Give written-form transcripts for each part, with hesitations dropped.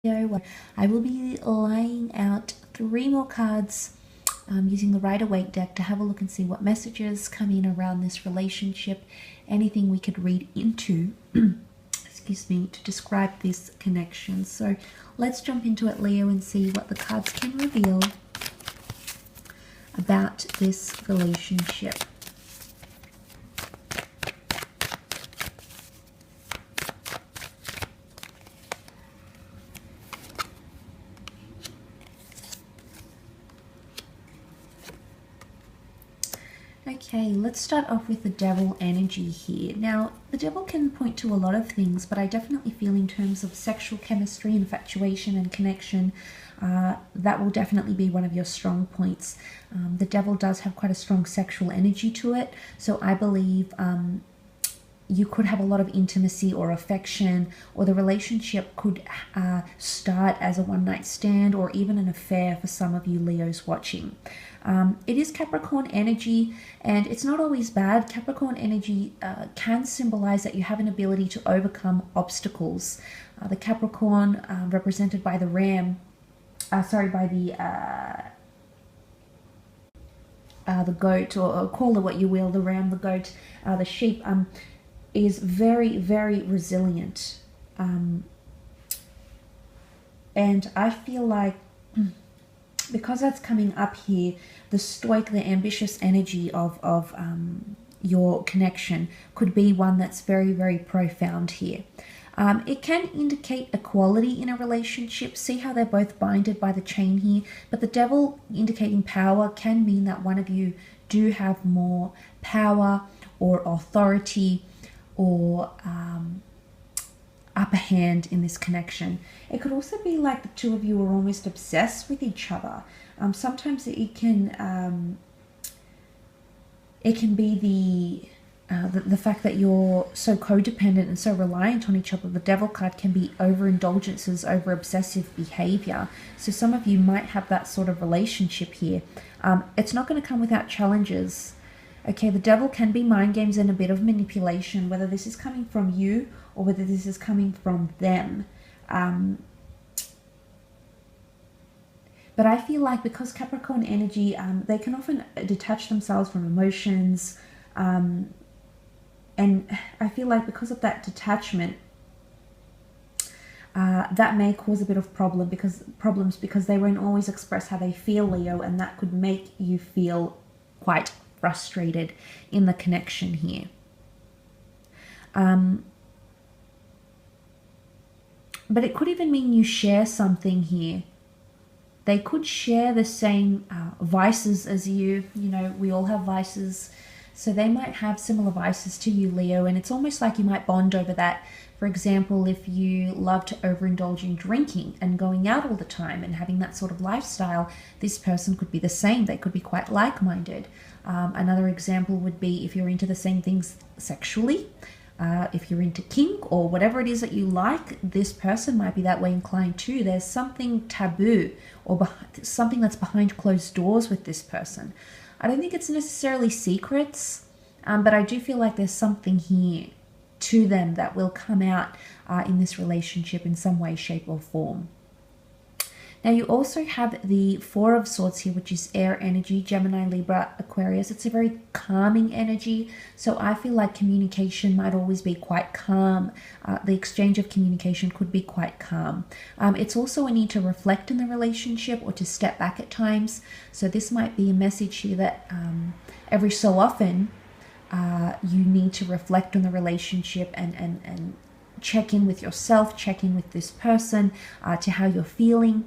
I will be laying out 3 more cards using the Rider-Waite deck to have a look and see what messages come in around this relationship, anything we could read into, excuse me, to describe this connection. So let's jump into it, Leo, and see what the cards can reveal about this relationship. Okay, let's start off with the devil energy here. Now, the devil can point to a lot of things, but I definitely feel in terms of sexual chemistry, infatuation, and connection, that will definitely be one of your strong points. The devil does have quite a strong sexual energy to it, so I believe you could have a lot of intimacy or affection, or the relationship could start as a one-night stand or even an affair for some of you Leos watching. It is Capricorn energy, and it's not always bad. Capricorn energy can symbolize that you have an ability to overcome obstacles. The Capricorn represented by the ram, by the goat, or call it what you will, the ram, the goat, the sheep, is very, very resilient. And I feel like because that's coming up here, the stoic, the ambitious energy of your connection could be one that's very, very profound here. It can indicate equality in a relationship. See how they're both binded by the chain here, but the devil indicating power can mean that one of you do have more power or authority or upper hand in this connection. It could also be like the two of you are almost obsessed with each other. Sometimes it can be the fact that you're so codependent and so reliant on each other. The devil card can be overindulgences, over obsessive behavior. So some of you might have that sort of relationship here. It's not going to come without challenges. Okay, the devil can be mind games and a bit of manipulation, whether this is coming from you or whether this is coming from them. But I feel like because Capricorn energy, they can often detach themselves from emotions. And I feel like because of that detachment, that may cause a bit of problems because they won't always express how they feel, Leo, and that could make you feel quite frustrated in the connection here. But it could even mean you share something here. They could share the same vices as you. You know, we all have vices. So they might have similar vices to you, Leo, and it's almost like you might bond over that. For example, if you love to overindulge in drinking and going out all the time and having that sort of lifestyle, this person could be the same. They could be quite like-minded. Another example would be if you're into the same things sexually, if you're into kink or whatever it is that you like, this person might be that way inclined too. There's something taboo or something that's behind closed doors with this person. I don't think it's necessarily secrets, but I do feel like there's something here to them that will come out in this relationship in some way, shape or form. Now you also have the Four of Swords here, which is air energy, Gemini, Libra, Aquarius. It's a very calming energy. So I feel like communication might always be quite calm. The exchange of communication could be quite calm. It's also a need to reflect in the relationship or to step back at times. So this might be a message here that every so often you need to reflect on the relationship and check in with yourself, check in with this person, to how you're feeling.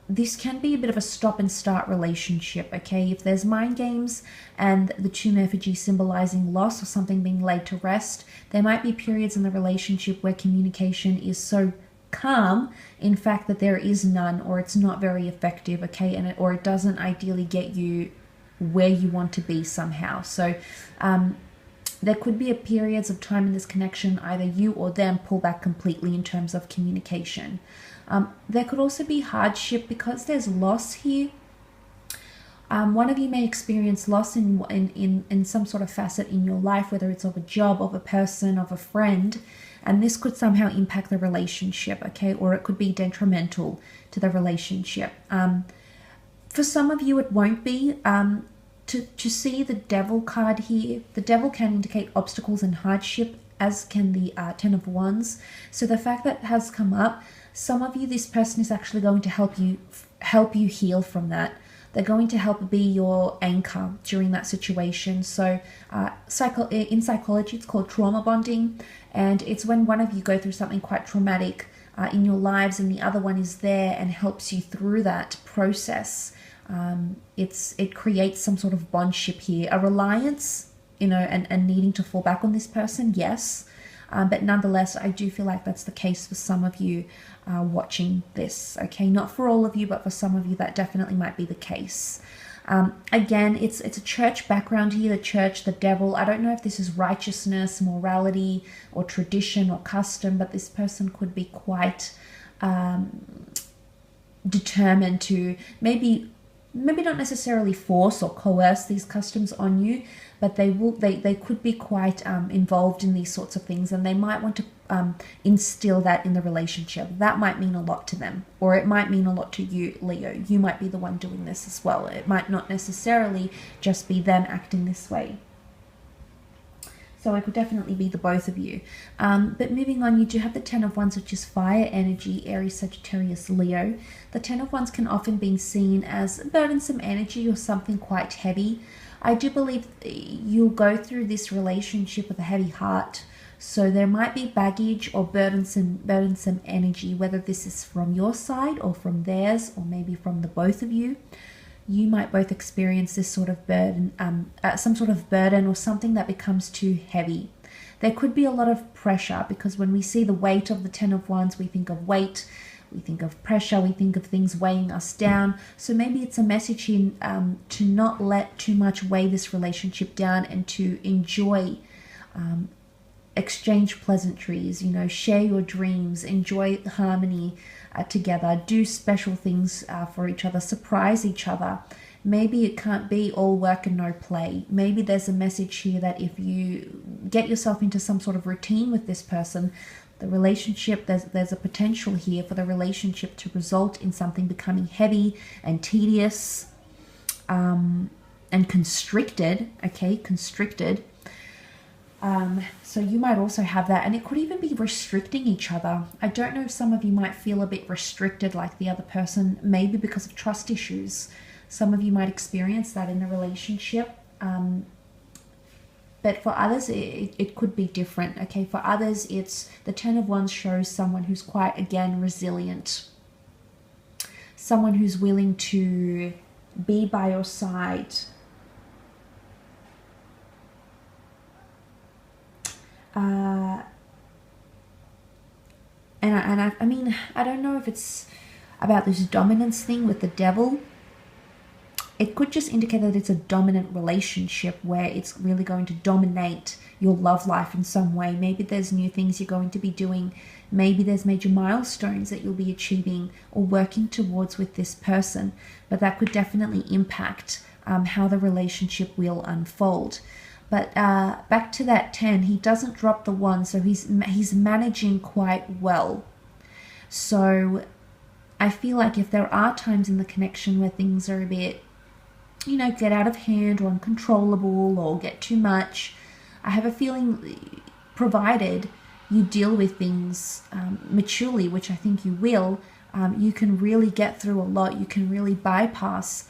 This can be a bit of a stop and start relationship, okay? If there's mind games and the tomb effigy symbolizing loss or something being laid to rest, there might be periods in the relationship where communication is so calm, in fact, that there is none, or it's not very effective, okay? Or it doesn't ideally get you where you want to be somehow. So there could be periods of time in this connection, either you or them pull back completely in terms of communication. There could also be hardship because there's loss here. One of you may experience loss in some sort of facet in your life, whether it's of a job, of a person, of a friend. And this could somehow impact the relationship, okay? Or it could be detrimental to the relationship. For some of you, it won't be. To see the Devil card here, the Devil can indicate obstacles and hardship, as can the Ten of Wands. So the fact that it has come up, some of you, this person is actually going to help you heal from that. They're going to help be your anchor during that situation. So in psychology, it's called trauma bonding. And it's when one of you go through something quite traumatic in your lives and the other one is there and helps you through that process. It creates some sort of bondship here, a reliance, and needing to fall back on this person, yes. But nonetheless, I do feel like that's the case for some of you watching this, okay? Not for all of you, but for some of you, that definitely might be the case. Again, it's a church background here, the church, the devil. I don't know if this is righteousness, morality, or tradition or custom, but this person could be quite determined to maybe not necessarily force or coerce these customs on you, but they could be quite involved in these sorts of things, and they might want to instill that in the relationship. That might mean a lot to them, or it might mean a lot to you, Leo. You might be the one doing this as well. It might not necessarily just be them acting this way. So it could definitely be the both of you. But moving on, you do have the Ten of Wands, which is fire energy, Aries, Sagittarius, Leo. The Ten of Wands can often be seen as burdensome energy or something quite heavy. I do believe you'll go through this relationship with a heavy heart. So there might be baggage or burdensome energy, whether this is from your side or from theirs, or maybe from the both of you. You might both experience this sort of burden, some sort of burden or something that becomes too heavy. There could be a lot of pressure, because when we see the weight of the Ten of Wands, we think of weight, we think of pressure, we think of things weighing us down. So maybe it's a message in to not let too much weigh this relationship down, and to enjoy, exchange pleasantries, share your dreams, enjoy harmony together, do special things for each other, surprise each other. Maybe it can't be all work and no play. Maybe there's a message here that if you get yourself into some sort of routine with this person, the relationship, there's a potential here for the relationship to result in something becoming heavy and tedious and constricted, okay, constricted. So you might also have that, and it could even be restricting each other. I don't know if some of you might feel a bit restricted like the other person, maybe because of trust issues. Some of you might experience that in the relationship. But for others, it could be different, okay? For others, it's the Ten of Wands shows someone who's quite, again, resilient. Someone who's willing to be by your side. I mean, I don't know if it's about this dominance thing with the devil. It could just indicate that it's a dominant relationship where it's really going to dominate your love life in some way. Maybe there's new things you're going to be doing. Maybe there's major milestones that you'll be achieving or working towards with this person. But that could definitely impact how the relationship will unfold. But back to that 10, he doesn't drop the 1, so he's managing quite well. So I feel like if there are times in the connection where things are a bit, get out of hand or uncontrollable or get too much, I have a feeling, provided you deal with things maturely, which I think you will, you can really get through a lot. You can really bypass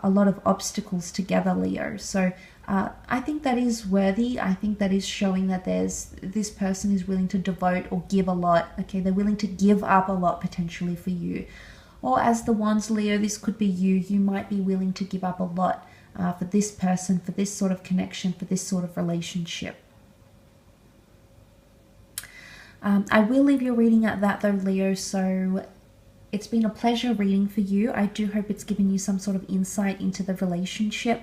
a lot of obstacles together, Leo. So I think that is worthy. I think that is showing that this person is willing to devote or give a lot. Okay, they're willing to give up a lot potentially for you. Or as the Wands, Leo, this could be you. You might be willing to give up a lot for this person, for this sort of connection, for this sort of relationship. I will leave your reading at that though, Leo. So it's been a pleasure reading for you. I do hope it's given you some sort of insight into the relationship.